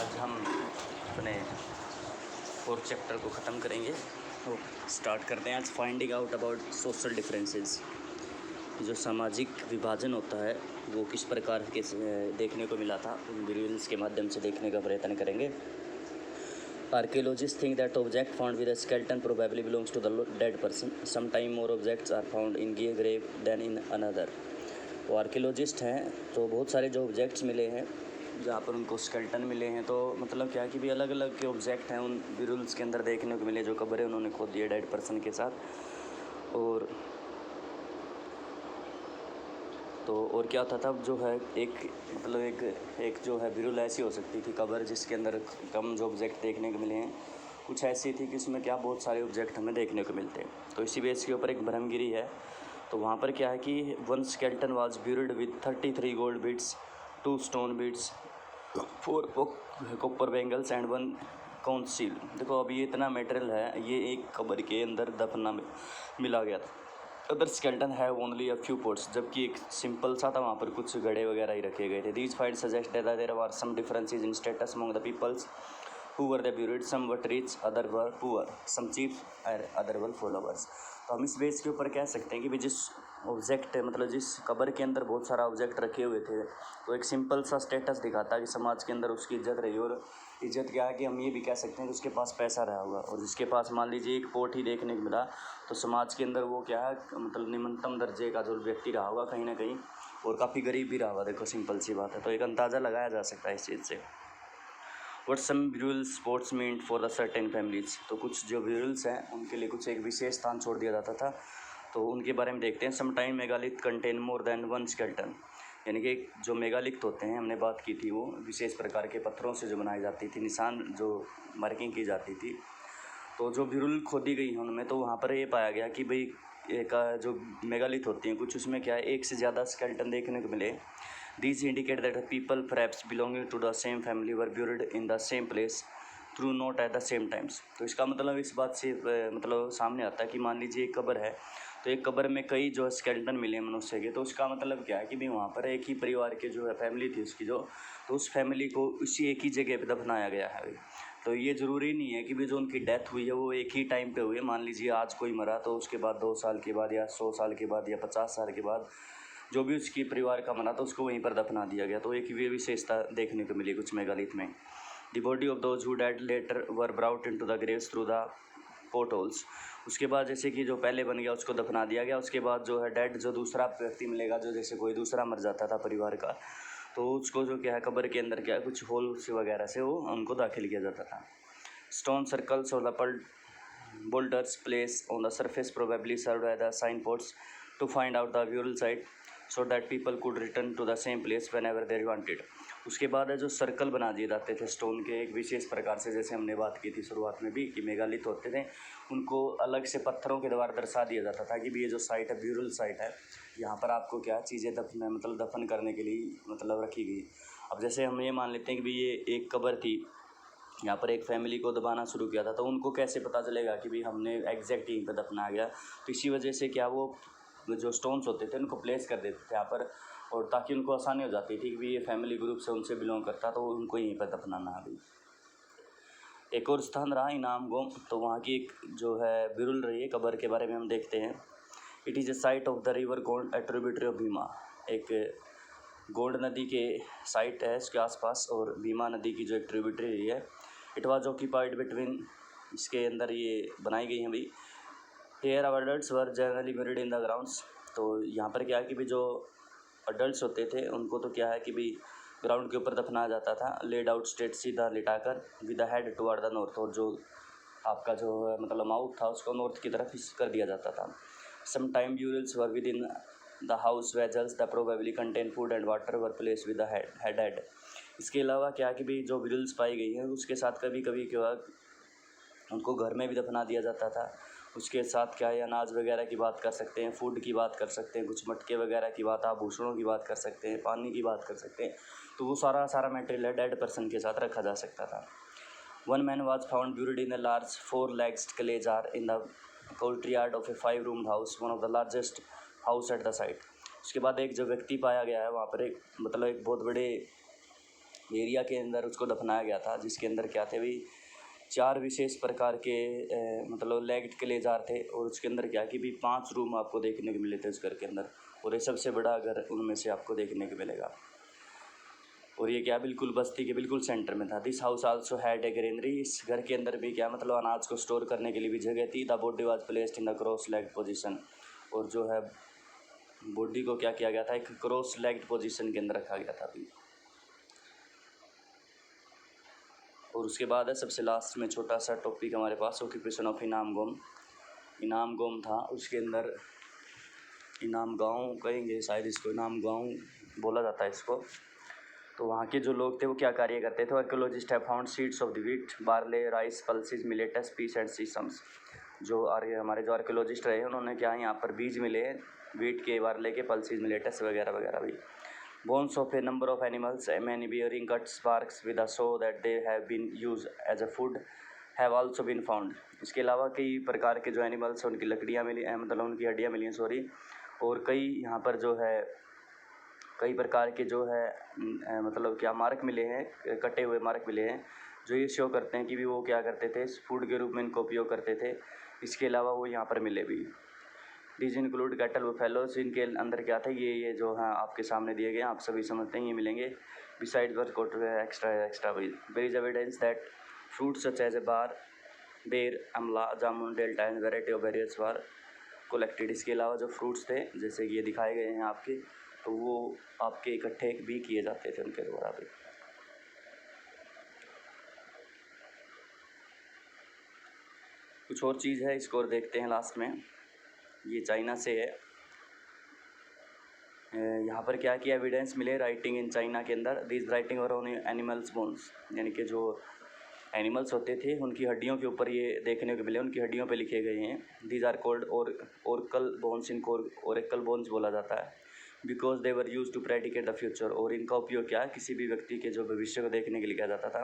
आज हम अपने 4th चैप्टर को ख़त्म करेंगे और स्टार्ट करते हैं आज finding out about social differences. जो सामाजिक विभाजन होता है वो किस प्रकार के देखने को मिला था, उन विजुअल्स के माध्यम से देखने का प्रयत्न करेंगे। Archaeologists think that object found with a skeleton probably belongs to the dead person. Sometimes more objects are found in a grave than in another. वो आर्कियोलॉजिस्ट हैं तो बहुत सारे जो ऑब्जेक्ट्स मिले हैं जहाँ पर उनको स्केल्टन मिले हैं, तो मतलब क्या है कि भी अलग अलग के ऑब्जेक्ट हैं उन विजुअल्स के अंदर देखने को मिले। जो कब्रें उन्होंने खोद दिए डेड पर्सन के साथ। और क्या होता था जो है एक जो है विजुअल ऐसी हो सकती थी कब्र जिसके अंदर कम जो ऑब्जेक्ट देखने को मिले हैं, कुछ ऐसी थी कि उसमें क्या बहुत सारे ऑब्जेक्ट हमें देखने को मिलते हैं। तो इसी बेस के ऊपर एक ब्रह्मगिरी है, तो वहाँ पर क्या है कि 1 skeleton was buried with 33 gold beads, 2 stone beads, 4 copper bangles and 1 conch seal। देखो अभी ये इतना मटेरियल है, ये एक कब्र के अंदर दफना में मिला गया था। अदर स्केल्टन है ओनली अ फ्यू पोट्स, जबकि एक सिंपल सा था, वहाँ पर कुछ गड़े वगैरह ही रखे गए थे। These find suggest that there are some differences in status among the peoples who were the buried, some were rich, other were poor, some cheap and other were followers। तो हम इस बेस के ऊपर कह सकते हैं कि जिस ऑब्जेक्ट मतलब जिस कब्र के अंदर बहुत सारा ऑब्जेक्ट रखे हुए थे, तो एक सिंपल सा स्टेटस दिखाता है कि समाज के अंदर उसकी इज्जत रही। और इज्जत क्या है कि हम ये भी कह सकते हैं कि उसके पास पैसा रहा होगा, और जिसके पास मान लीजिए एक पोट ही देखने को मिला, तो समाज के अंदर वो क्या है मतलब निम्नतम दर्जे का जो व्यक्ति रहा होगा कहीं ना कहीं, और काफ़ी गरीब भी रहा होगा। देखो सिंपल सी बात है, तो एक अंदाज़ा लगाया जा सकता है इस चीज़ से। What some visual spots meant for the certain families, तो कुछ जो विजुअल्स हैं उनके लिए कुछ एक विशेष स्थान छोड़ दिया जाता था, तो उनके बारे में देखते हैं। Some time megalith contain more than 1 skeleton, यानी कि जो मेगालिथ होते हैं हमने बात की थी, वो विशेष प्रकार के पत्थरों से जो बनाई जाती थी, निशान जो मार्किंग की जाती थी। तो जो विजुअल खोदी गई हैं उनमें, तो वहाँ पर ये पाया गया कि भाई एक जो मेगालिथ होती हैं कुछ, उसमें क्या है एक से ज़्यादा स्केल्टन देखने को मिले। These indicate that the people perhaps belonging to the same family were buried in the same place through not at the same times। तो इसका मतलब इस बात से मतलब सामने आता है कि मान लीजिए एक कब्र है, तो एक कब्र में कई जो स्केल्टन मिले हैं मनुष्य के, तो उसका मतलब क्या है कि भाई वहाँ पर एक ही परिवार के जो है फैमिली थी उसकी जो, तो उस फैमिली को उसी एक ही जगह पर दफनाया गया है। तो ये ज़रूरी नहीं है कि भी जो उनकी डेथ हुई है वो एक ही टाइम पे हुई है। मान लीजिए आज कोई मरा तो उसके बाद 2 साल के बाद या 100 साल के बाद या 50 साल के बाद जो भी उसकी परिवार का मरा तो उसको वहीं पर दफना दिया गया। तो एक ये विशेषता देखने को मिली कुछ मेगालिथ में। The body of those who dead later were brought into the graves through the port holes. उसके बाद जैसे कि जो पहले बन गया उसको दफना दिया गया, उसके बाद जो है डेड जो दूसरा व्यक्ति मिलेगा, जो जैसे कोई दूसरा मर जाता था परिवार का, तो उसको जो क्या है कब्र के अंदर क्या है कुछ होल से वगैरह से वो उनको दाखिल किया जाता था। स्टोन सर्कल्स और the boulders placed on the surface probably served as the signposts to find out the burial site so that people could return to the same place whenever they wanted। उसके बाद है जो circle बना दिए जाते थे stone के एक विशेष प्रकार से, जैसे हमने बात की थी शुरुआत में भी कि मेगालिथ होते थे, उनको अलग से पत्थरों के द्वारा दर्शा दिया जाता था कि भी ये जो साइट है ब्यूरल साइट है, यहाँ पर आपको क्या चीज़ें दफन करने के लिए मतलब रखी गई। अब जैसे हम ये मान लेते हैं कि भी ये एक कब्र थी, यहाँ पर एक फैमिली को दबाना शुरू किया था, तो उनको कैसे पता चलेगा कि भाई हमने एग्जैक्ट यहीं पर दफना गया। तो इसी वजह से क्या वो जो स्टोन्स होते थे उनको प्लेस कर देते थे यहाँ पर, और ताकि उनको आसानी हो जाती थी कि भाई ये फैमिली ग्रुप से उनसे बिलोंग करता, तो उनको यहीं पर दफनाना है। एक और स्थान रहा इनाम गोम, तो वहाँ की एक जो है बिरुल रही है कब्र के बारे में हम देखते हैं। It is a site of the river Gond, A tributary of Bhima. एक गोंड नदी के साइट है इसके आसपास, और भीमा नदी की जो एक ट्रिब्यूटरी है। इट वाज ऑक्यूपाइड बिटवीन, इसके अंदर ये बनाई गई हैं भाई। Here adults were generally buried in the grounds, तो यहाँ पर क्या है कि भाई जो अडल्ट्स होते थे उनको तो क्या है कि भाई ग्राउंड के ऊपर दफनाया जाता था, लेड आउट स्टेट सीधा लिटाकर, with the head toward the north, और जो आपका जो मतलब माउथ था उसको नॉर्थ की तरफ कर दिया जाता था। Some time burials were within the house vessels the probably contain food and water were place with the head. इसके अलावा क्या कि भी जो विजुअल्स पाई गई हैं उसके साथ कभी कभी क्या उनको घर में भी दफना दिया जाता था। उसके साथ क्या है अनाज वगैरह की बात कर सकते हैं, फूड की बात कर सकते हैं, कुछ मटके वगैरह की बात, आभूषणों की बात कर सकते हैं, पानी की बात कर सकते हैं। तो वो सारा मटेरियल है डेड पर्सन के साथ रखा जा सकता था। 1 man was found buried in a large 4-legged clay jar in the courtyard of a 5-roomed house, one of the largest house at the site। उसके बाद एक जो व्यक्ति पाया गया है वहाँ पर एक मतलब एक बहुत बड़े एरिया के अंदर उसको दफनाया गया था, जिसके अंदर क्या थे भी 4 विशेष प्रकार के मतलब लेग्ड के लेजार थे। और उसके अंदर क्या कि भी 5 रूम आपको देखने को मिले थे उस घर के अंदर, और ये सबसे बड़ा घर उनमें से आपको देखने को मिलेगा। और ये क्या बिल्कुल बस्ती के बिल्कुल सेंटर में था। This house also had a granary, इस घर के अंदर भी क्या मतलब अनाज को स्टोर करने के लिए भी जगह थी। The body was placed in the cross legged position, और जो है बॉडी को क्या किया गया था, एक क्रॉस लेग्ड पोजीशन के अंदर रखा गया था अभी। और उसके बाद है सबसे लास्ट में छोटा सा टॉपिक हमारे पास, ऑक्यूपेशन ऑफ इनाम गोम। इनाम गोम था, उसके अंदर इनाम गाँव कहेंगे शायद इसको, इनाम गाँव बोला जाता है इसको। तो वहाँ के जो लोग थे वो क्या कार्य करते थे, archaeologist have found seeds of the wheat, barley, rice, pulses, millets, peas and sesames. जो हमारे जो आर्कियोलॉजिस्ट रहे उन्होंने क्या यहाँ पर बीज मिले व्हीट के, बार्ले के, पल्सेस, मिलेटस वगैरह वगैरह भी। Bones of a number of animals, many bearing cuts barks with a so that they have been use as a food have also been found. इसके अलावा कई प्रकार के जो एनिमल्स उनकी लकड़ियाँ मिली, मतलब उनकी हड्डियाँ मिली हैं, सॉरी। और कई यहाँ पर जो है कई प्रकार के जो है मतलब क्या मार्क मिले हैं, कटे हुए मार्क मिले हैं, जो ये शो करते हैं कि भी वो क्या करते थे, फूड के रूप में इनको उपयोग करते थे। इसके अलावा वो यहाँ पर मिले भी। डीज इंक्लूड कैटल बुफेलोज, इनके अंदर क्या था, ये जो है आपके सामने दिए गए, आप सभी समझते हैं, ये मिलेंगे। Besides work extra there is evidence that fruit such as a bar, ber, amla, jamun, delta and variety of berries were collected. इसके अलावा जो फ्रूट्स थे जैसे कि ये दिखाए गए हैं आपके, तो वो आपके इकट्ठे भी किए जाते थे उनके द्वारा भी। कुछ और चीज़ है, इसको और देखते हैं लास्ट में। ये चाइना से है। यहाँ पर क्या किया, एविडेंस मिले राइटिंग इन चाइना के अंदर, दिस राइटिंग और ऑन एनिमल्स बोन्स, यानी कि जो एनिमल्स होते थे उनकी हड्डियों के ऊपर ये देखने को मिले, उनकी हड्डियों पे लिखे गए हैं। These are called oracle bones, इनको ओरेकल बोन्स बोला जाता है, because they were use to predict the future. और इनका उपयोग क्या है, किसी भी व्यक्ति के जो भविष्य को देखने के लिए किया जाता था।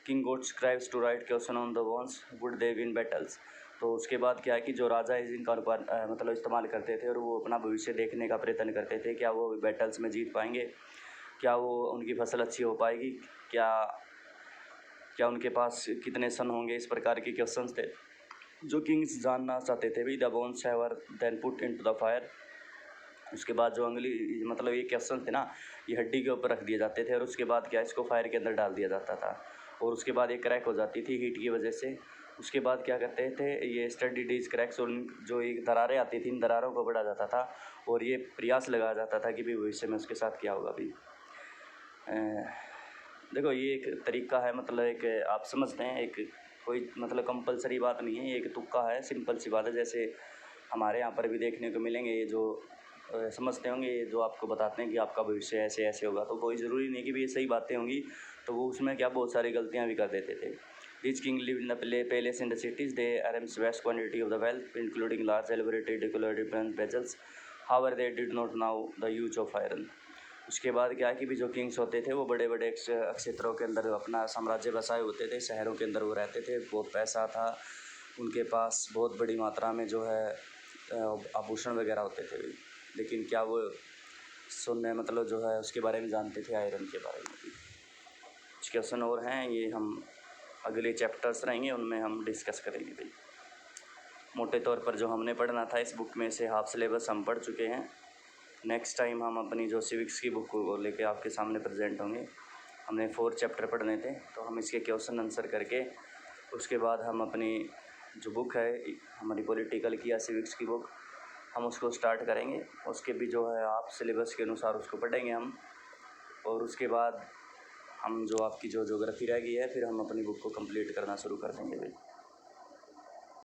King got scribes to write question on the bones, would they win battles. तो उसके बाद क्या है कि जो राजा है इनका मतलब इस्तेमाल करते थे, और वो अपना भविष्य देखने का प्रयत्न करते थे, क्या वो बैटल्स में जीत पाएंगे, क्या वो उनकी फसल अच्छी हो पाएगी, क्या उनके पास कितने सन होंगे। इस प्रकार के क्वेश्चंस थे जो किंग्स जानना चाहते थे भी। The bones have then put into the fire. उसके बाद जो अंगली मतलब ये क्वेश्चन थे ना, ये हड्डी के ऊपर रख दिए जाते थे, और उसके बाद क्या इसको फायर के अंदर डाल दिया जाता था, और उसके बाद ये क्रैक हो जाती थी हीट की वजह से। उसके बाद क्या करते थे, ये स्टडी डीज क्रैक्स, और जो एक दरारें आती थी इन दरारों को बढ़ा जाता था, और ये प्रयास लगाया जाता था कि भी भविष्य में उसके साथ क्या होगा भी। देखो ये एक तरीका है, मतलब एक आप समझते हैं, एक कोई मतलब कंपलसरी बात नहीं है, ये एक तुक्का है, सिंपल सी बात है। जैसे हमारे यहाँ पर भी देखने को मिलेंगे, ये जो समझते होंगे, ये जो आपको बताते हैं कि आपका भविष्य ऐसे ऐसे होगा, तो कोई ज़रूरी नहीं कि भी ये सही बातें होंगी, तो वो उसमें क्या बहुत सारी गलतियाँ भी कर देते थे। Rich king live in the palace in the cities, they amass vast quantity of the wealth including large elaborated decorated vessels, however they did not know the use of iron. उसके बाद क्या है कि भी जो किंग्स होते थे वो बड़े बड़े क्षेत्रों के अंदर अपना साम्राज्य बसाए होते थे, शहरों के अंदर वो रहते थे, बहुत पैसा था उनके पास, बहुत बड़ी मात्रा में जो है आभूषण वगैरह होते थे भी, लेकिन क्या वो सुनने मतलब जो है उसके बारे में जानते थे, आयरन के बारे में भी। कुछ क्वेश्चन और हैं, ये हम अगले चैप्टर्स रहेंगे उनमें हम डिस्कस करेंगे भाई। मोटे तौर पर जो हमने पढ़ना था इस बुक में से हाफ सिलेबस हम पढ़ चुके हैं। नेक्स्ट टाइम हम अपनी जो सिविक्स की बुक को लेके आपके सामने प्रेजेंट होंगे। हमने 4 चैप्टर पढ़ने थे, तो हम इसके क्वेश्चन आंसर करके उसके बाद हम अपनी जो बुक है हमारी पॉलिटिकल की या सिविक्स की बुक, हम उसको स्टार्ट करेंगे। उसके भी जो है आप सिलेबस के अनुसार उसको पढ़ेंगे हम, और उसके बाद हम जो आपकी जो ज्योग्राफी रह गई है फिर हम अपनी बुक को कंप्लीट करना शुरू कर देंगे भाई।